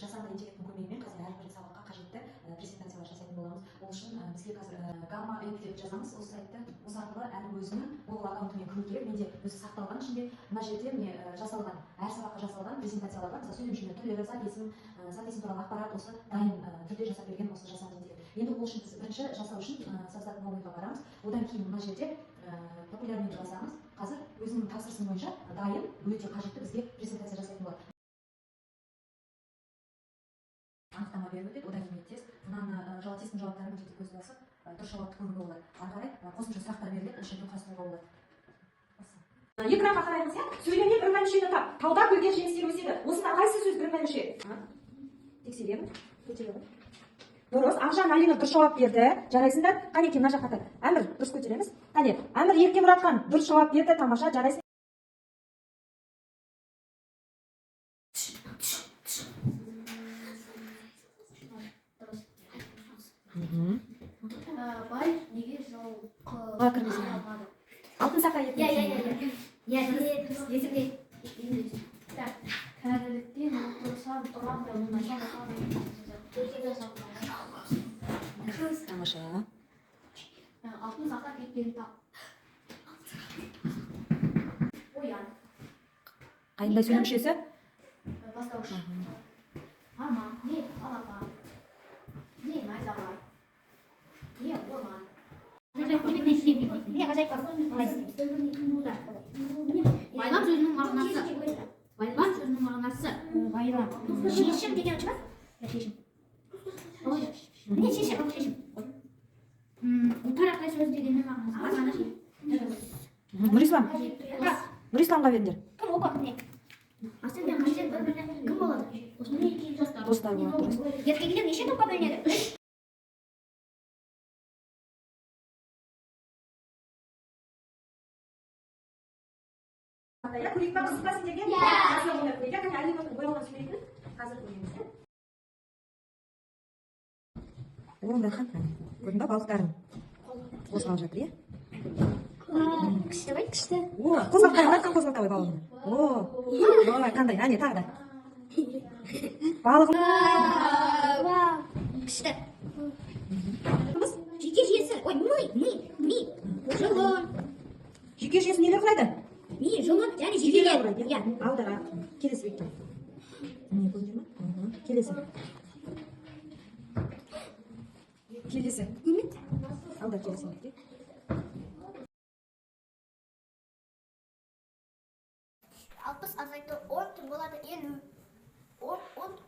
жасанды интеллекттің көмегімен қазір әрбір сабаққа қажетті презентациялар жасайтын боламыз. Ол үшін бізге қазір Gamma App деп жазамыз. Осы сайтты осы арқылы әркім өзінің Google аккаунтымен кіру керек. Менде өзі сақталған ішінде мына жерде міне жасалған әр сабаққа жасалған презентацияларға мысалы сөйлем жүйелері түрлері зат есім туралы ақпарат осы дайын түрде жасап берген осы жасанды интеллект. Енді ол үшін біз бірінші жасау үшін создать новыйға барамыз. Одан кейін мына жерде популярныйды басамыз. Қазір өзінің тапсырысы бойынша дайын өте қажетті бізге презентация жасайтын болады. Анықтама беріп өтеді, одан кейін тест. Мынаны тесттің жауаптарын өте көз басып, дұрыс жауапты көруге болады. Ары қарай қосымша сұрақтар беріледі, ол жерде құрастыруға болады. Экранға қараймыз, иә? Сөйлемнен бірыңғай мүшені тап. Тауда гүлдер жемістер өседі. Осында қайсы сөз бірыңғай мүше? Тексеремін. Көтеремін. Дұрыс, Ақжан Алинов дұрыс жауап берді. Жарайсыңдар. Қанекей мына жаққа тап. Әмір, дұрыс көтереміз. Қане, Әмір Еркемұратхан дұрыс жауап берді. Тамаша, жарайсың. Бай неге жауапқа кіргізген? Алтын сақа етін. Есімде. Кәріліктен отырсам тұрам да мұнда Тамаша. алтын сақа кеткен тап. Оян. Қайында сөйлем мүшесі? Бастауыш. Ама, не алапа. Не найзағай. Не орман. Байлам сөзінің мағынасы. Байлам сөзінің мағынасы. Байлам. Шешім деген ұшы ма? Шешім. Не шешім? Шешім. Тарақтай сөз дегеннің мағынасы. Нұрислам. Нұрисламға беріңдер. Кім оқы? Не? Асен мен Хасен бір-біріне кім болады? Достар болады. Ертегілер неше топқа бөлінеді? Көрейік па қызыққа сендерге? Иә. Кәне Алиновтың боялған суретін қазір көреміз. Дархан, көрдің ба балықтарын? Қозғалып жатыр, иә? Күшті ғой, күшті. Қозғалтай, ұнатқан қозғалтай балығын. Ой, қандай, әне тағы да. Балығым. Күшті. Жүйке жүйесі. Ой, ми. Жұлын. Жүйке жүйесі нелер құрайды? Ми, жұлын, және Жүйкелер жүйкелер. құрайды, иә? Алдырақ. Келесі беттен. Не көрдіңдер ма? Келесі. Келесі. Алдар келесі бетте. Алпыс азайту 10 тен болады 50. 10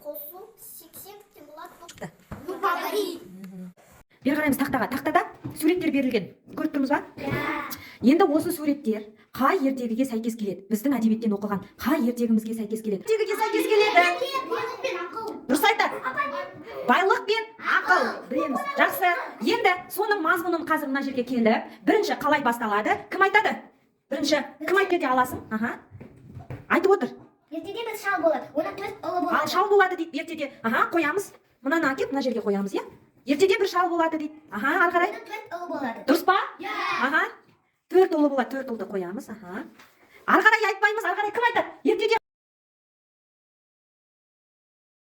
қосу 80 тен болады. Бері қараймыз тақтаға. Тақтада суреттер берілген. Көріп тұрмыз ба? Енді осы суреттер қай ертегіге сәйкес келеді? Біздің әдебиеттен оқыған қай ертегімізге сәйкес келеді? Ертегіге сәйкес келеді. Дұрыс айтты. Байлық пен ақыл. Білеміз. Жақсы. Енді соның мазмұнын қазір мына жерге келіп, бірінші қалай басталады? Кім айтады? Бірінші кім айтып кете аласың? Айтып отыр. Ертеде бір шал болады. Онан 4 ұлы болады. Ал шал болады дейді ертеде. Қоямыз. Мынаны әкеп мына жерге қоямыз, иә? Ертеде бір шал болады дейді. Ары қарай. Онан 4 ұлы болады. Дұрыс па? 4 ұлы болады. 4 ұлды қоямыз. Ары қарай айтпаймыз. Ары қарай кім айтады? Ертеде